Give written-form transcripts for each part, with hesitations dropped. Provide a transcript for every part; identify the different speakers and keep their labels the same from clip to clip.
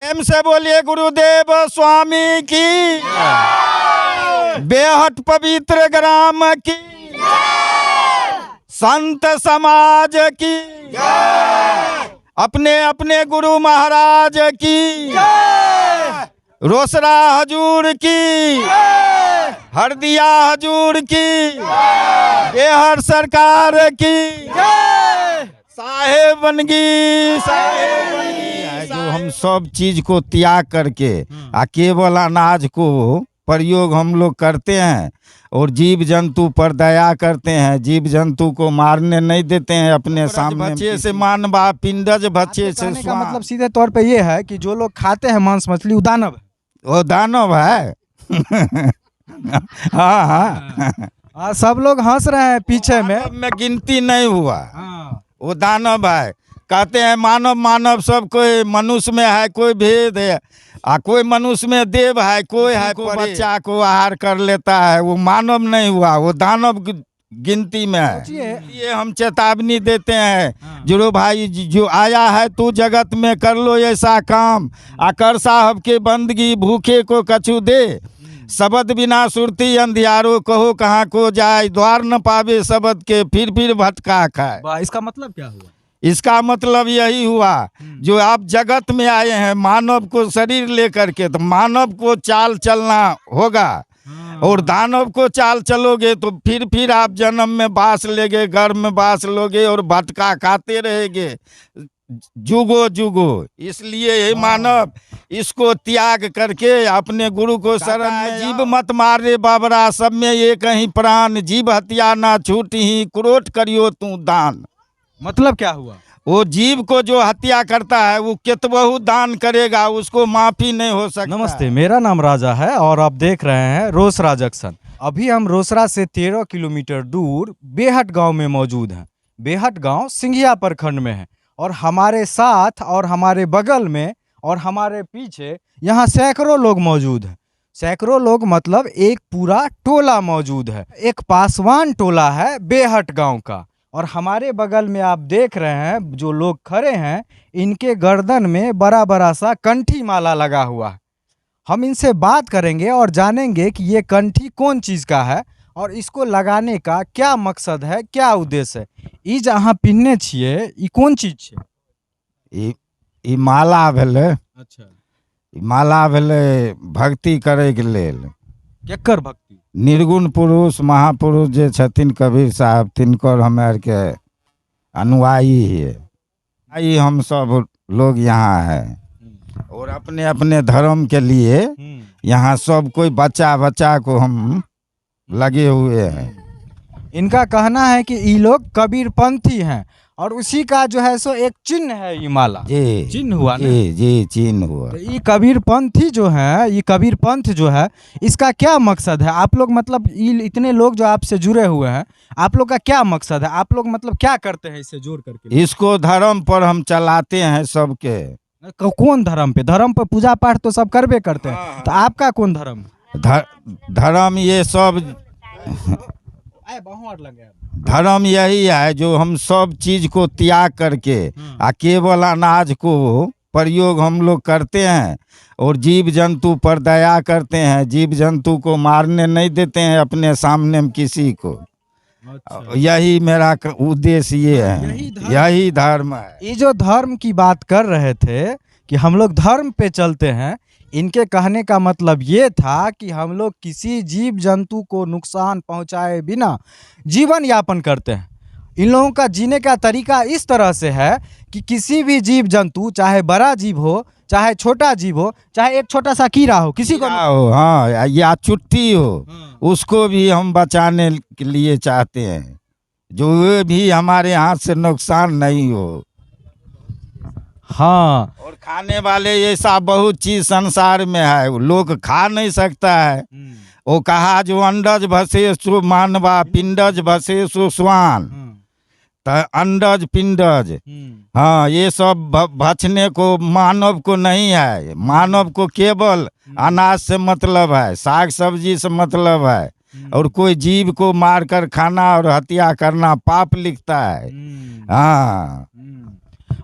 Speaker 1: प्रेम से बोलिए गुरुदेव स्वामी की, बेहद पवित्र ग्राम की, संत समाज की, अपने अपने गुरु महाराज की, रोसड़ा हजूर की, हरदिया हजूर की, बेहद सरकार की, साहेबनगी जो हम सब चीज को त्याग करके केवल अनाज को प्रयोग हम लोग करते हैं और जीव जंतु पर दया करते हैं, जीव जंतु को मारने नहीं देते हैं अपने सामने। बच्चे से मानवा पिंडज बच्चे से
Speaker 2: का मतलब सीधे तौर पे ये है कि जो लोग खाते हैं मांस मछली वो दानव है।
Speaker 1: वो दानव है। हाँ हाँ,
Speaker 2: सब लोग हंस रहे हैं पीछे में
Speaker 1: गिनती नहीं हुआ। वो दानव है। कहते हैं मानव मानव सब, कोई मनुष्य में है कोई भेद है, कोई मनुष्य में देव है, कोई है कोई बच्चा को आहार कर लेता है, वो मानव नहीं हुआ, वो दानव गिनती में है। ये हम चेतावनी देते हैं जुड़ो भाई, जो आया है तू जगत में कर लो ऐसा काम, आकर साहब के बंदगी भूखे को कछु दे, शब्द बिना सुरती अंधियारो कहो कहाँ को जाए, द्वार न पावे शब्द के फिर भटका खाए।
Speaker 2: इसका मतलब क्या हुआ?
Speaker 1: इसका मतलब यही हुआ, जो आप जगत में आए हैं मानव को शरीर लेकर के, तो मानव को चाल चलना होगा, और दानव को चाल चलोगे तो फिर आप जन्म में बास लेगे, गर्भ में बास लोगे और भटका खाते रहेंगे जुगो जुगो। इसलिए हे मानव, इसको त्याग करके अपने गुरु को शरण में, जीव मत मारे बाबरा, सब में ये कहीं प्राण, जीव हत्या ना छूटी ही, क्रोध करियो तू दान।
Speaker 2: मतलब क्या हुआ?
Speaker 1: वो जीव को जो हत्या करता है वो कितबहु दान करेगा, उसको माफी नहीं हो सकता।
Speaker 2: नमस्ते, मेरा नाम राजा है और आप देख रहे हैं रोसड़ा जंक्शन। अभी हम रोसड़ा से 13 किलोमीटर दूर बेहट गांव में मौजूद हैं। बेहट गांव सिंघिया प्रखंड में है और हमारे साथ और हमारे बगल में और हमारे पीछे यहाँ सैकड़ों लोग मौजूद हैं। सैकड़ों लोग मतलब एक पूरा टोला मौजूद है। एक पासवान टोला है बेहट गांव का, और हमारे बगल में आप देख रहे हैं जो लोग खड़े हैं, इनके गर्दन में बड़ा बड़ा सा कंठी माला लगा हुआ है। हम इनसे बात करेंगे और जानेंगे कि ये कंठी कौन चीज का है और इसको लगाने का क्या मकसद है, क्या उद्देश्य है। ई जहाँ पिन्ने छिए ई कौन चीज छे?
Speaker 1: ई माला भेले।
Speaker 2: अच्छा,
Speaker 1: ई माला भेले भक्ति करे के लेल।
Speaker 2: केकर भक्ति?
Speaker 1: निर्गुण पुरुष महापुरुष जे छथिन कबीर साहब, तिनकर हमारे के अनुयायी है। आई हम सब लोग यहाँ है और अपने अपने धर्म के लिए यहाँ सब कोई बच्चा को हम लगे हुए हैं।
Speaker 2: इनका कहना है कि ये लोग कबीर पंथी हैं और उसी का जो है सो एक चिन्ह है ये माला।
Speaker 1: जी,
Speaker 2: चिन्ह हुआ ना?
Speaker 1: जी चिन्ह हुआ।
Speaker 2: तो ये कबीर पंथी जो है, ये कबीर पंथ जो है, इसका क्या मकसद है? आप लोग मतलब इतने लोग जो आपसे जुड़े हुए हैं, आप लोग का क्या मकसद है? आप लोग मतलब क्या करते हैं इसे जोड़ करके?
Speaker 1: इसको धर्म पर हम चलाते हैं सबके।
Speaker 2: कौन धर्म पे? धर्म पे पूजा पाठ तो सब करबे करते हैं, तो आपका कौन धर्म?
Speaker 1: धर्म ये सब धर्म यही है जो हम सब चीज को त्याग करके केवल अनाज को प्रयोग हम लोग करते हैं और जीव जंतु पर दया करते हैं, जीव जंतु को मारने नहीं देते हैं अपने सामने में किसी को। अच्छा। यही मेरा उद्देश्य ये है, यही धर्म है।
Speaker 2: ये जो धर्म की बात कर रहे थे कि हम लोग धर्म पे चलते हैं, इनके कहने का मतलब ये था कि हम लोग किसी जीव जंतु को नुकसान पहुंचाए बिना जीवन यापन करते हैं। इन लोगों का जीने का तरीका इस तरह से है कि किसी भी जीव जंतु, चाहे बड़ा जीव हो चाहे छोटा जीव हो, चाहे एक छोटा सा कीड़ा हो, किसी को
Speaker 1: हो, हाँ, या चुट्टी हो, उसको भी हम बचाने के लिए चाहते हैं, जो भी हमारे हाथ से नुकसान नहीं हो।
Speaker 2: हाँ,
Speaker 1: और खाने वाले ऐसा बहुत चीज संसार में है, वो लोग खा नहीं सकता है। वो कहा जो अंडज भसे सो मानवा, पिंडज भसे सो स्वान, तो अंडज पिंडज, हाँ, ये सब भक्षने को मानव को नहीं है। मानव को केवल अनाज से मतलब है, साग सब्जी से मतलब है, और कोई जीव को मारकर खाना और हत्या करना पाप लिखता है। हाँ,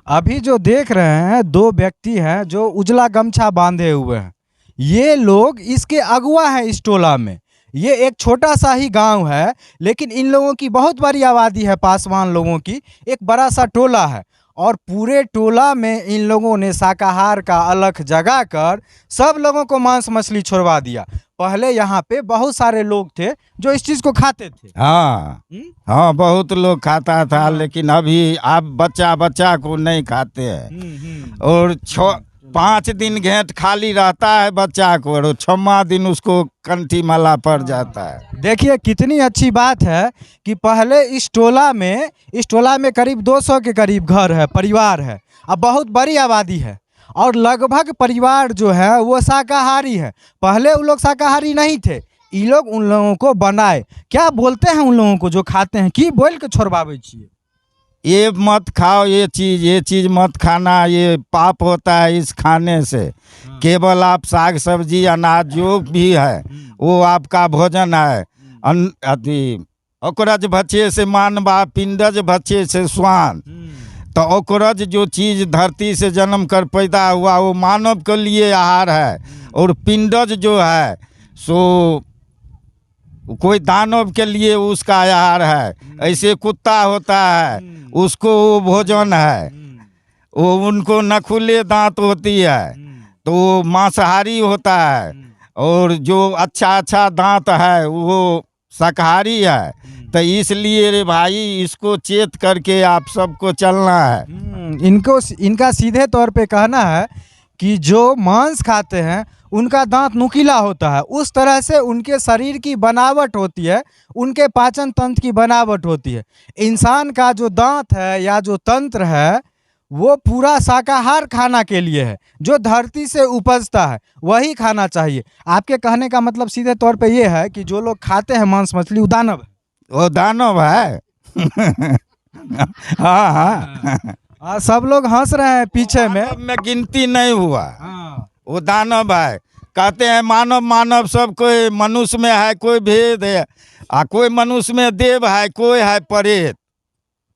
Speaker 2: अभी जो देख रहे हैं, दो व्यक्ति हैं जो उजला गमछा बांधे हुए हैं। ये लोग इसके अगुआ हैं इस टोला में। ये एक छोटा सा ही गांव है, लेकिन इन लोगों की बहुत बड़ी आबादी है, पासवान लोगों की एक बड़ा सा टोला है। और पूरे टोला में इन लोगों ने शाकाहार का अलख जगा कर सब लोगों को मांस मछली छोड़वा दिया। पहले यहाँ पे बहुत सारे लोग थे जो इस चीज को खाते थे।
Speaker 1: हाँ हाँ, बहुत लोग खाता था, लेकिन अभी आप बच्चा बच्चा को नहीं खाते हैं। और 5 दिन घेंट खाली रहता है बच्चा को, और 6वां दिन उसको कंठी माला पड़ जाता है।
Speaker 2: देखिए कितनी अच्छी बात है कि पहले इस टोला में करीब 200 के करीब घर है, परिवार है। अब बहुत बड़ी आबादी है और लगभग परिवार जो है वो शाकाहारी है। पहले वो लोग शाकाहारी नहीं थे, ये लोग उन लोगों को बनाए। क्या बोलते हैं उन लोगों को जो खाते हैं, की बोल के छोड़वावे छिए?
Speaker 1: ये मत खाओ, ये चीज़ मत खाना, ये पाप होता है इस खाने से। केवल आप साग सब्जी अनाज जो भी है वो आपका भोजन है। अथी ओकरज भक्षे से मानवा, पिंडज भक्षे से स्वान। तो ओकरज जो चीज़ धरती से जन्म कर पैदा हुआ वो मानव के लिए आहार है, और पिंडज जो है सो कोई दानव के लिए उसका आहार है। ऐसे कुत्ता होता है, उसको वो भोजन है, वो उनको नखुले दांत होती है तो वो मांसाहारी होता है। और जो अच्छा दांत है वो शाकाहारी है। तो इसलिए रे भाई, इसको चेत करके आप सबको चलना है।
Speaker 2: इनका सीधे तौर पे कहना है कि जो मांस खाते हैं उनका दांत नुकीला होता है, उस तरह से उनके शरीर की बनावट होती है, उनके पाचन तंत्र की बनावट होती है। इंसान का जो दांत है या जो तंत्र है वो पूरा शाकाहार खाना के लिए है, जो धरती से उपजता है वही खाना चाहिए। आपके कहने का मतलब सीधे तौर पे ये है कि जो लोग खाते हैं मांस मछली वो दानव है।
Speaker 1: वो दानव है। हाँ हाँ,
Speaker 2: सब लोग हंस रहे हैं पीछे में
Speaker 1: गिनती नहीं हुआ। वो दानव है। कहते हैं मानव मानव सब, कोई मनुष्य में है कोई भेद है, कोई मनुष्य में देव है, कोई है परेत।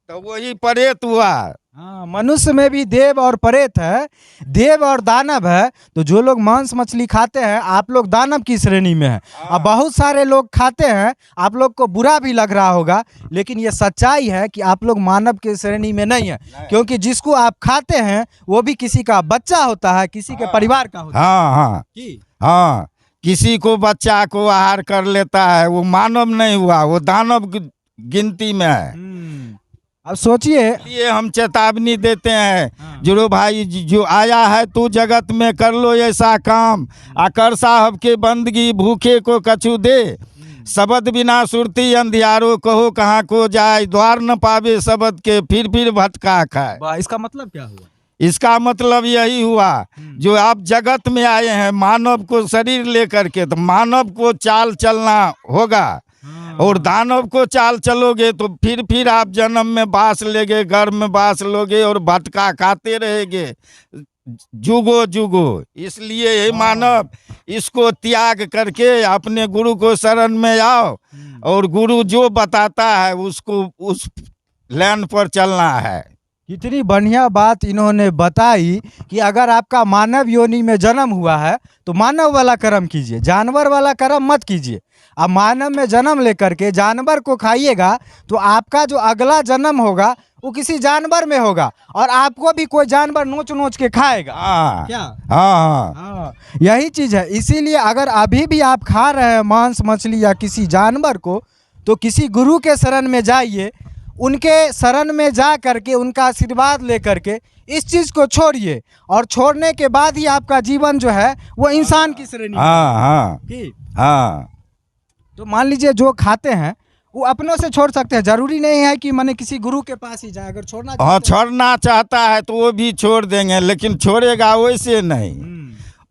Speaker 1: तो वही परेत हुआ।
Speaker 2: हाँ, मनुष्य में भी देव और परेत है, देव और दानव है। तो जो लोग मांस मछली खाते हैं आप लोग दानव की श्रेणी में हैं। अब बहुत सारे लोग खाते हैं, आप लोग को बुरा भी लग रहा होगा, लेकिन ये सच्चाई है कि आप लोग मानव की श्रेणी में नहीं है। क्योंकि जिसको आप खाते हैं वो भी किसी का बच्चा होता है, किसी के परिवार का होता है।
Speaker 1: हाँ हाँ, किसी को बच्चा को आहार कर लेता है, वो मानव नहीं हुआ, वो दानव गिनती में है।
Speaker 2: अब सोचिए,
Speaker 1: ये हम चेतावनी देते हैं जो भाई जो आया है तू जगत में कर लो ऐसा काम, आकर साहब के बंदगी भूखे को कछु दे, शब्द बिना सुरती अंधियारो कहो कहाँ को जाए, द्वार न पावे शब्द के फिर भटका खाए।
Speaker 2: इसका मतलब क्या हुआ?
Speaker 1: इसका मतलब यही हुआ, जो आप जगत में आए हैं मानव को शरीर लेकर के, तो मानव को चाल चलना होगा। और दानव को चाल चलोगे तो फिर आप जन्म में बास लेगे, घर में बास लोगे और भटका खाते रहेंगे जुगो। इसलिए हे मानव, इसको त्याग करके अपने गुरु को शरण में आओ, और गुरु जो बताता है उसको उस लाइन पर चलना है।
Speaker 2: कितनी बढ़िया बात इन्होंने बताई कि अगर आपका मानव योनि में जन्म हुआ है तो मानव वाला कर्म कीजिए, जानवर वाला कर्म मत कीजिए। अब मानव में जन्म लेकर के जानवर को खाइएगा तो आपका जो अगला जन्म होगा वो किसी जानवर में होगा, और आपको भी कोई जानवर नोच के खाएगा। क्या? हाँ, यही चीज है। इसीलिए अगर अभी भी आप खा रहे हैं मांस मछली या किसी जानवर को, तो किसी गुरु के शरण में जाइए, उनके शरण में जा करके उनका आशीर्वाद लेकर के इस चीज को छोड़िए, और छोड़ने के बाद ही आपका जीवन जो है वो इंसान की श्रेणी।
Speaker 1: हाँ।
Speaker 2: तो मान लीजिए जो खाते हैं वो अपनों से छोड़ सकते हैं, जरूरी नहीं है कि माने किसी गुरु के पास ही जाए। अगर
Speaker 1: छोड़ना चाहता है तो वो भी छोड़ देंगे, लेकिन छोड़ेगा वैसे नहीं।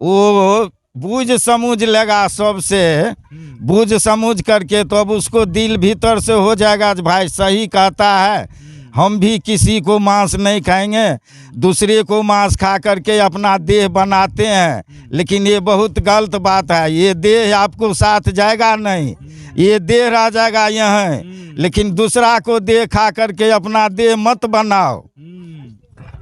Speaker 1: वो बूझ समझ लेगा, सबसे बूझ समझ करके तो अब उसको दिल भीतर से हो जाएगा भाई सही कहता है, हम भी किसी को मांस नहीं खाएंगे, दूसरे को मांस खा करके अपना देह बनाते हैं। लेकिन ये बहुत गलत बात है, ये देह आपको साथ जाएगा नहीं, ये देह रह जाएगा यहाँ। लेकिन दूसरा को देह खा करके अपना देह मत बनाओ।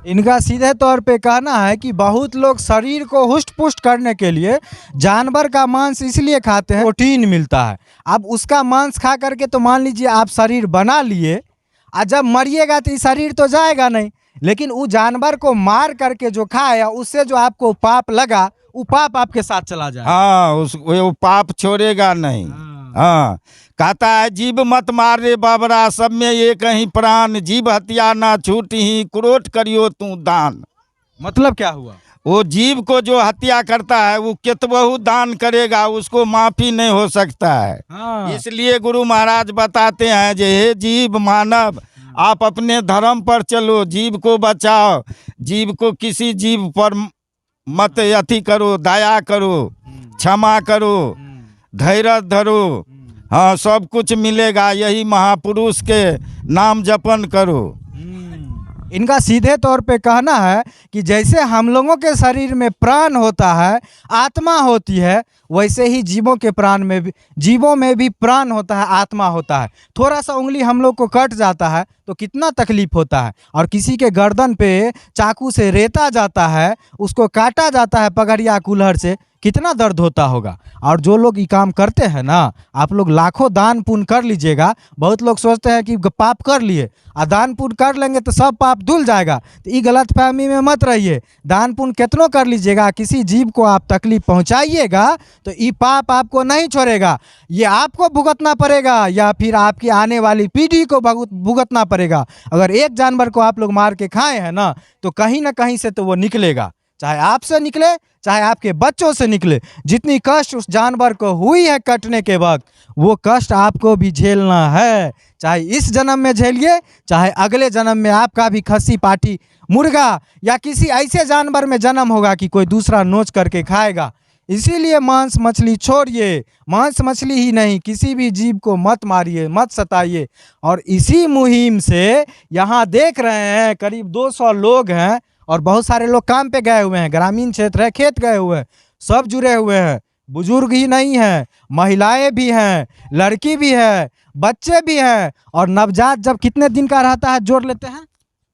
Speaker 2: इनका सीधे तौर पे कहना है कि बहुत लोग शरीर को हुष्ट पुष्ट करने के लिए जानवर का मांस इसलिए खाते हैं, प्रोटीन मिलता है। अब उसका मांस खा करके तो मान लीजिए आप शरीर बना लिए, और जब मरिएगा तो ये शरीर तो जाएगा नहीं, लेकिन वो जानवर को मार करके जो खाया उससे जो आपको पाप लगा वो पाप आपके साथ चला जाए।
Speaker 1: हाँ, वो पाप छोड़ेगा नहीं। हाँ, कहता है जीव मत मारे बाबरा, सब में ये कहीं प्राण, जीव हत्या ना छूटी, क्रोध करियो तू दान।
Speaker 2: मतलब क्या हुआ?
Speaker 1: वो जीव को जो हत्या करता है वो कितबहु दान करेगा, उसको माफी नहीं हो सकता है।
Speaker 2: हाँ।
Speaker 1: इसलिए गुरु महाराज बताते हैं जे हे जीव मानव, आप अपने धर्म पर चलो, जीव को बचाओ, जीव को किसी जीव पर मत अति करो, दया करो, क्षमा करो, धैर्य धरो। हाँ, सब कुछ मिलेगा, यही महापुरुष के नाम जपन करो।
Speaker 2: इनका सीधे तौर पे कहना है कि जैसे हम लोगों के शरीर में प्राण होता है, आत्मा होती है, वैसे ही जीवों के प्राण में भी, जीवों में भी प्राण होता है, आत्मा होता है। थोड़ा सा उंगली हम लोग को कट जाता है तो कितना तकलीफ होता है, और किसी के गर्दन पे चाकू से रेता जाता है, उसको काटा जाता है पगड़िया कुल्हड़ से, कितना दर्द होता होगा। और जो लोग ये काम करते हैं ना, आप लोग लाखों दान पुण्य कर लीजिएगा। बहुत लोग सोचते हैं कि पाप कर लिए और दान पुण्य कर लेंगे तो सब पाप धुल जाएगा, तो ये गलत फहमी में मत रहिए। दान पुण्य कितनों कर लीजिएगा, किसी जीव को आप तकलीफ पहुंचाइएगा तो ये पाप आपको नहीं छोड़ेगा, ये आपको भुगतना पड़ेगा या फिर आपकी आने वाली पीढ़ी को भुगतना पड़ेगा। अगर एक जानवर को आप लोग मार के खाए हैं ना, तो कहीं ना कहीं से तो वो निकलेगा, चाहे आपसे निकले चाहे आपके बच्चों से निकले। जितनी कष्ट उस जानवर को हुई है कटने के वक्त, वो कष्ट आपको भी झेलना है, चाहे इस जन्म में झेलिए, चाहे अगले जन्म में आपका भी खस्सी पाठी मुर्गा या किसी ऐसे जानवर में जन्म होगा कि कोई दूसरा नोच करके खाएगा। इसीलिए मांस मछली छोड़िए, मांस मछली ही नहीं, किसी भी जीव को मत मारिए, मत सताइए। और इसी मुहिम से यहाँ देख रहे हैं करीब 200 लोग हैं, और बहुत सारे लोग काम पे गए हुए हैं, ग्रामीण क्षेत्र है, खेत गए हुए हैं, सब जुड़े हुए हैं। बुजुर्ग ही नहीं हैं, महिलाएं भी हैं, लड़की भी है, बच्चे भी हैं। और नवजात जब कितने दिन का रहता है जोड़ लेते हैं?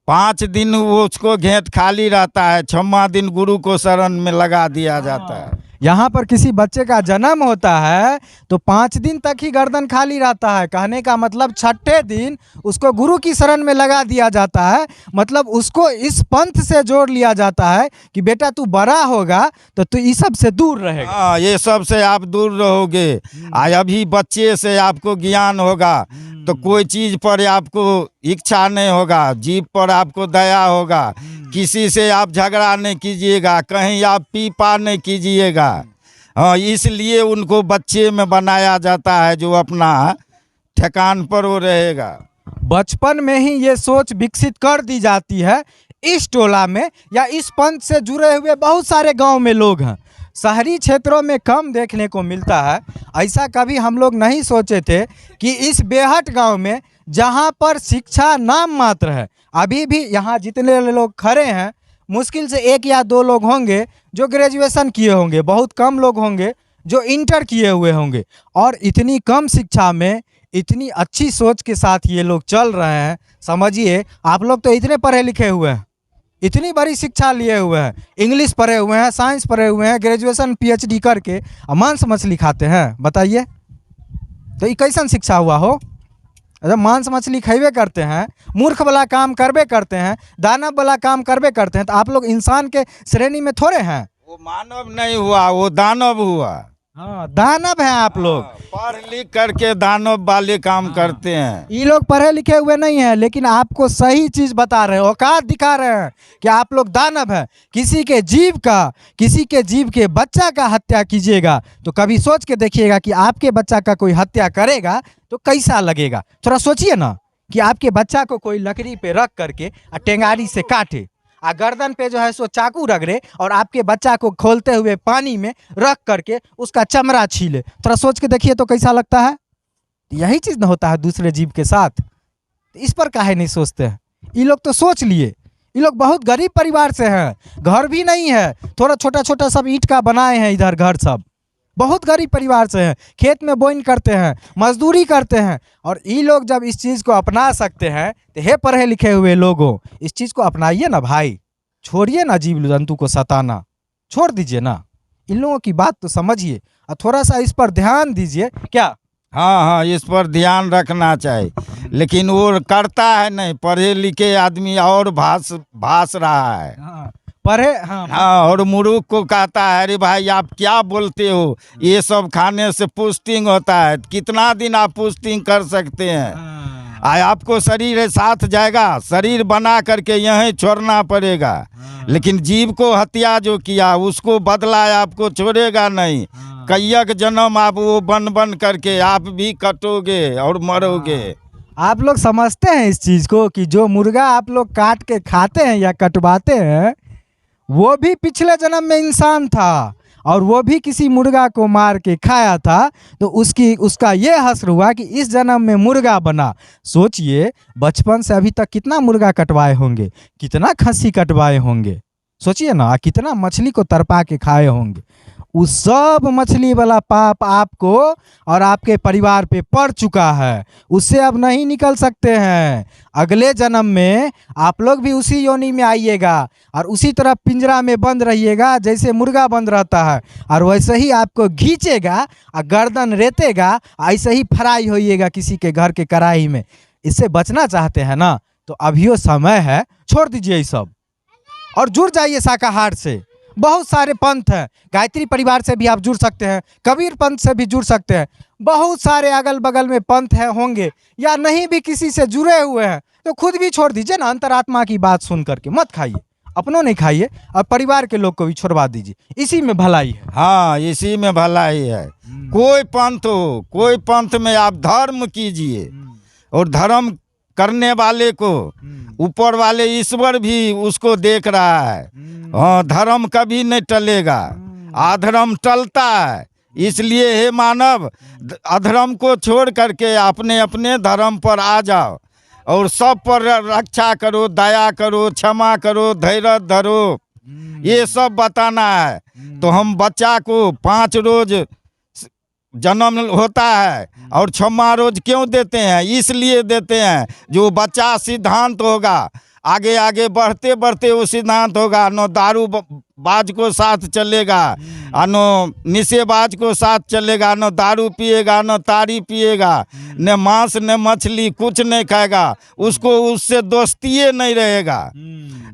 Speaker 1: 5 दिन वो उसको घेंट खाली रहता है, 6वां दिन गुरु को शरण में लगा दिया जाता है।
Speaker 2: यहाँ पर किसी बच्चे का जन्म होता है तो 5 दिन तक ही गर्दन खाली रहता है। कहने का मतलब 6ठे दिन उसको गुरु की शरण में लगा दिया जाता है, मतलब उसको इस पंथ से जोड़ लिया जाता है कि बेटा तू बड़ा होगा तो तू इस सब से दूर रहेगा।
Speaker 1: हाँ, ये सब से आप दूर रहोगे। अभी बच्चे से आपको ज्ञान होगा तो कोई चीज पर आपको इच्छा नहीं होगा, जीव पर आपको दया होगा, किसी से आप झगड़ा नहीं कीजिएगा, कहीं आप पीपा नहीं कीजिएगा। हाँ, इसलिए उनको बच्चे में बनाया जाता है जो अपना ठिकान पर वो रहेगा।
Speaker 2: बचपन में ही ये सोच विकसित कर दी जाती है। इस टोला में या इस पंथ से जुड़े हुए बहुत सारे गांव में लोग हैं, शहरी क्षेत्रों में कम देखने को मिलता है। ऐसा कभी हम लोग नहीं सोचे थे कि इस बेहट गांव में, जहां पर शिक्षा नाम मात्र है, अभी भी यहाँ जितने लोग खड़े हैं मुश्किल से 1 या 2 लोग होंगे जो ग्रेजुएशन किए होंगे, बहुत कम लोग होंगे जो इंटर किए हुए होंगे। और इतनी कम शिक्षा में इतनी अच्छी सोच के साथ ये लोग चल रहे हैं। समझिए, आप लोग तो इतने पढ़े लिखे हुए हैं, इतनी बड़ी शिक्षा लिए हुए हैं, इंग्लिश पढ़े हुए हैं, साइंस पढ़े हुए हैं, ग्रेजुएशन PhD करके मांस मछली खाते हैं। बताइए तो ये कैसन शिक्षा हुआ हो? जब मांस मछली खैबे करते हैं, मूर्ख वाला काम करबे करते हैं, दानव वाला काम करबे करते हैं, तो आप लोग इंसान के श्रेणी में थोड़े हैं।
Speaker 1: वो मानव नहीं हुआ, वो दानव हुआ।
Speaker 2: हाँ, दानव हैं आप लोग।
Speaker 1: पढ़ लिख करके दानव वाले काम करते हैं।
Speaker 2: ये लोग पढ़े लिखे हुए नहीं हैं, लेकिन आपको सही चीज बता रहे हैं, औकात दिखा रहे हैं कि आप लोग दानव हैं। किसी के जीव के बच्चा का हत्या कीजिएगा तो कभी सोच के देखिएगा कि आपके बच्चा का कोई हत्या करेगा तो कैसा लगेगा। थोड़ा सोचिए ना कि आपके बच्चा को कोई लकड़ी पे रख करके टेंगारी से काटे, गर्दन पे जो है सो चाकू रगड़े और आपके बच्चा को खोलते हुए पानी में रख करके उसका चमड़ा छीले। थोड़ा सोच के देखिए तो कैसा लगता है। यही चीज न होता है दूसरे जीव के साथ। इस पर काहे नहीं सोचते हैं? ये लोग तो सोच लिए, ये लोग बहुत गरीब परिवार से हैं, घर भी नहीं है, थोड़ा छोटा छोटा सब ईंट का बनाए हैं इधर घर सब। बहुत गरीब परिवार से हैं, खेत में बोइन करते हैं, मजदूरी करते हैं, और ये लोग जब इस चीज़ को अपना सकते हैं तो हे पढ़े लिखे हुए लोगों, इस चीज़ को अपनाइए ना भाई, छोड़िए ना जीव जंतु को सताना, छोड़ दीजिए ना, इन लोगों की बात तो समझिए और थोड़ा सा इस पर ध्यान दीजिए। क्या?
Speaker 1: हाँ हाँ, इस पर ध्यान रखना चाहिए, लेकिन वो करता है नहीं। पढ़े लिखे आदमी और भास रहा है।
Speaker 2: हाँ, पढ़े, हाँ
Speaker 1: हाँ, और मूर्ख को कहता है अरे भाई आप क्या बोलते हो, ये सब खाने से पुस्टिंग होता है। कितना दिन आप पुस्टिंग कर सकते हैं? आपको शरीर साथ जाएगा, शरीर बना करके यहीं छोड़ना पड़ेगा। लेकिन जीव को हत्या जो किया उसको बदला आपको छोड़ेगा नहीं। कईयक जन्म आप वो बन करके आप भी कटोगे और मरोगे।
Speaker 2: आप लोग समझते हैं इस चीज़ को कि जो मुर्गा आप लोग काट के खाते हैं या कटवाते हैं, वो भी पिछले जन्म में इंसान था और वो भी किसी मुर्गा को मार के खाया था, तो उसका ये हश्र हुआ कि इस जन्म में मुर्गा बना। सोचिए बचपन से अभी तक कितना मुर्गा कटवाए होंगे, कितना खस्सी कटवाए होंगे, सोचिए ना, कितना मछली को तरपा के खाए होंगे। उस सब मछली वाला पाप आपको और आपके परिवार पे पड़ चुका है, उससे अब नहीं निकल सकते हैं। अगले जन्म में आप लोग भी उसी योनि में आइएगा और उसी तरह पिंजरा में बंद रहिएगा जैसे मुर्गा बंद रहता है, और वैसे ही आपको घींचेगा और गर्दन रेतेगा, ऐसे ही फ्राई होइएगा किसी के घर के कढ़ाई में। इससे बचना चाहते हैं ना, तो अभियो समय है, छोड़ दीजिए ये सब और जुड़ जाइए शाकाहार से। बहुत सारे पंथ हैं, गायत्री परिवार से भी आप जुड़ सकते हैं, कबीर पंथ से भी जुड़ सकते हैं, बहुत सारे अगल बगल में पंथ हैं होंगे, या नहीं भी किसी से जुड़े हुए हैं तो खुद भी छोड़ दीजिए ना। अंतरात्मा की बात सुन करके मत खाइए, अपनों नहीं खाइए और परिवार के लोग को भी छोड़वा दीजिए, इसी में भलाई है।
Speaker 1: हाँ, इसी में भलाई है। कोई पंथ हो, कोई पंथ में आप धर्म कीजिए, और धर्म करने वाले को ऊपर वाले ईश्वर भी उसको देख रहा है। हाँ, धर्म कभी नहीं टलेगा, अधर्म टलता है। इसलिए हे मानव, अधर्म को छोड़ करके अपने अपने धर्म पर आ जाओ और सब पर रक्षा करो, दया करो, क्षमा करो, धैर्य धरो, ये सब बताना है। तो हम बच्चा को 5 रोज जन्म होता है और 6वां रोज क्यों देते हैं? इसलिए देते हैं जो बच्चा सिद्धांत होगा, आगे आगे बढ़ते बढ़ते वो सिद्धांत होगा। न दारू बाज को साथ चलेगा, न निशेबाज को साथ चलेगा, न दारू पिएगा, न तारी पिएगा, न मांस न मछली कुछ नहीं खाएगा, उसको उससे दोस्ती नहीं रहेगा।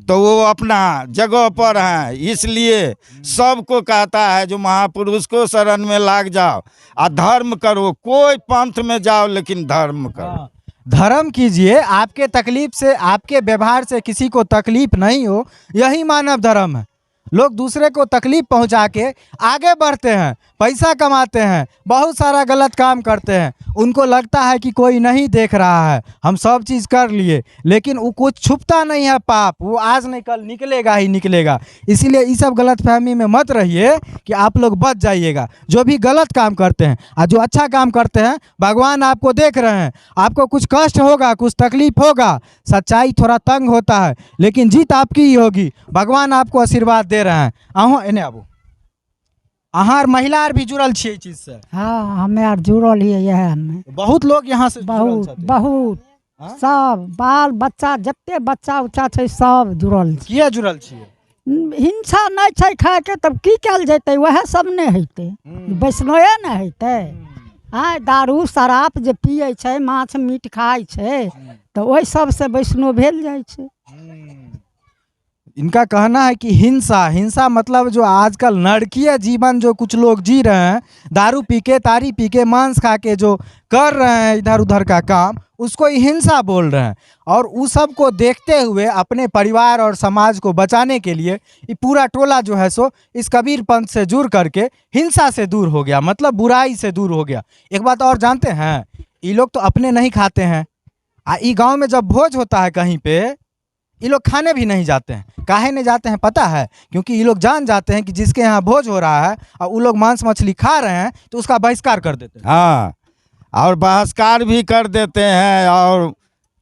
Speaker 1: तो वो अपना जगह पर है। इसलिए सबको कहता है जो महापुरुष को शरण में लाग जाओ और धर्म करो। कोई पंथ में जाओ लेकिन धर्म करो।
Speaker 2: धर्म कीजिए, आपके तकलीफ से, आपके व्यवहार से किसी को तकलीफ नहीं हो, यही मानव धर्म है। लोग दूसरे को तकलीफ पहुंचा के आगे बढ़ते हैं, पैसा कमाते हैं, बहुत सारा गलत काम करते हैं, उनको लगता है कि कोई नहीं देख रहा है, हम सब चीज़ कर लिए, लेकिन वो कुछ छुपता नहीं है पाप, वो आज नहीं कल निकलेगा ही निकलेगा। इसीलिए इस सब गलत फहमी में मत रहिए कि आप लोग बच जाइएगा। जो भी गलत काम करते हैं और जो अच्छा काम करते हैं, भगवान आपको देख रहे हैं। आपको कुछ कष्ट होगा, कुछ तकलीफ होगा, सच्चाई थोड़ा तंग होता है, लेकिन जीत आपकी ही होगी। भगवान आपको आशीर्वाद दे रहे हैं। अहों एने आबू, अहार महिला आर भी जुड़ल छियै ई चीज से?
Speaker 3: हाँ, हमे आर जुड़ल हियै यह में।
Speaker 2: बहुत लोग यहाँ से जुड़ल
Speaker 3: बहुत
Speaker 2: छथिन।
Speaker 3: बहुत
Speaker 2: हाँ?
Speaker 3: सब बाल बच्चा जते बच्चा उच्चा छै सब जुड़ल छै।
Speaker 2: किया जुड़ल छियै?
Speaker 3: हिंसा नहीं छै खाए के, तब की कल जेतै? वह सब नहीं हेतै, वैष्णवे न हेतै। हाँ, दारू शराब जे पिए छै, माछ मीट खाए छै, तो ओहि सब से वैष्णव भेल जाइ छै।
Speaker 2: इनका कहना है कि हिंसा मतलब जो आजकल नरकीय जीवन जो कुछ लोग जी रहे हैं, दारू पी के, तारी पी के, मांस खा के जो कर रहे हैं इधर उधर का काम, उसको ही हिंसा बोल रहे हैं। और उस सब को देखते हुए अपने परिवार और समाज को बचाने के लिए ये पूरा टोला जो है सो इस कबीर पंथ से जुड़ करके हिंसा से दूर हो गया, मतलब बुराई से दूर हो गया। एक बात और जानते हैं, ये लोग तो अपने नहीं खाते हैं, ये गाँव में जब भोज होता है कहीं पे, ये लोग खाने भी नहीं जाते हैं। काहे नहीं जाते हैं पता है? क्योंकि ये लोग जान जाते हैं कि जिसके यहाँ भोज हो रहा है और वो लोग मांस मछली खा रहे हैं तो उसका बहिष्कार कर देते हैं।
Speaker 1: हाँ, और बहिष्कार भी कर देते हैं और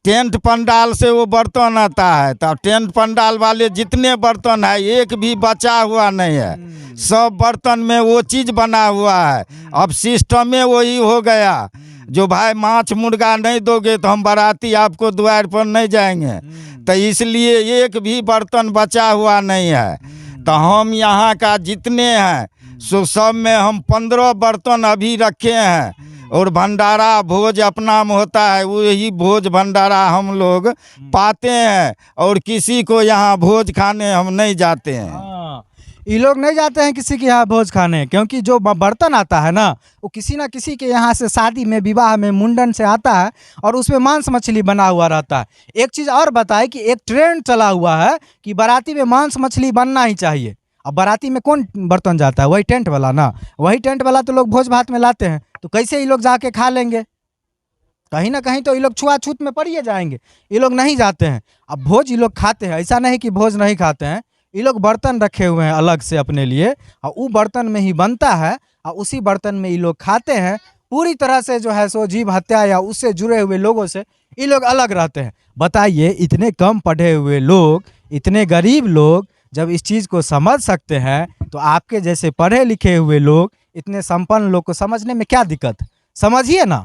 Speaker 1: टेंट पंडाल से वो बर्तन आता है, तब टेंट पंडाल वाले जितने बर्तन है एक भी बचा हुआ नहीं है, सब बर्तन में वो चीज़ बना हुआ है। अब सिस्टम में वही हो गया, जो भाई माछ मुर्गा नहीं दोगे तो हम बाराती आपको द्वार पर नहीं जाएंगे, तो इसलिए एक भी बर्तन बचा हुआ नहीं है। तो हम यहाँ का जितने हैं सो सब में हम 15 बर्तन अभी रखे हैं, और भंडारा भोज अपना में होता है, वही भोज भंडारा हम लोग पाते हैं, और किसी को यहाँ भोज खाने हम नहीं जाते हैं।
Speaker 2: हाँ, ये लोग नहीं जाते हैं किसी के यहाँ भोज खाने, क्योंकि जो बर्तन आता है ना वो किसी ना किसी के यहाँ से शादी में विवाह में मुंडन से आता है, और उसमें मांस मछली बना हुआ रहता है। एक चीज़ और बताए कि एक ट्रेंड चला हुआ है कि बाराती में मांस मछली बनना ही चाहिए। अब बाराती में कौन बर्तन जाता है? वही टेंट वाला ना, वही टेंट वाला तो लोग भोज भात में लाते हैं, तो कैसे ये लोग जाके खा लेंगे? कहीं ना कहीं तो ये लोग छुआछूत में पड़ ही जाएंगे। ये लोग नहीं जाते हैं। अब भोज ये लोग खाते हैं, ऐसा नहीं कि भोज नहीं खाते हैं। ये लोग बर्तन रखे हुए हैं अलग से अपने लिए, और वो बर्तन में ही बनता है, और उसी बर्तन में ये लोग खाते हैं। पूरी तरह से जो है सो जीव हत्या या उससे जुड़े हुए लोगों से ये लोग अलग रहते हैं। बताइए, इतने कम पढ़े हुए लोग, इतने गरीब लोग जब इस चीज़ को समझ सकते हैं, तो आपके जैसे पढ़े लिखे हुए लोग, इतने संपन्न लोग को समझने में क्या दिक्कत? समझिए ना।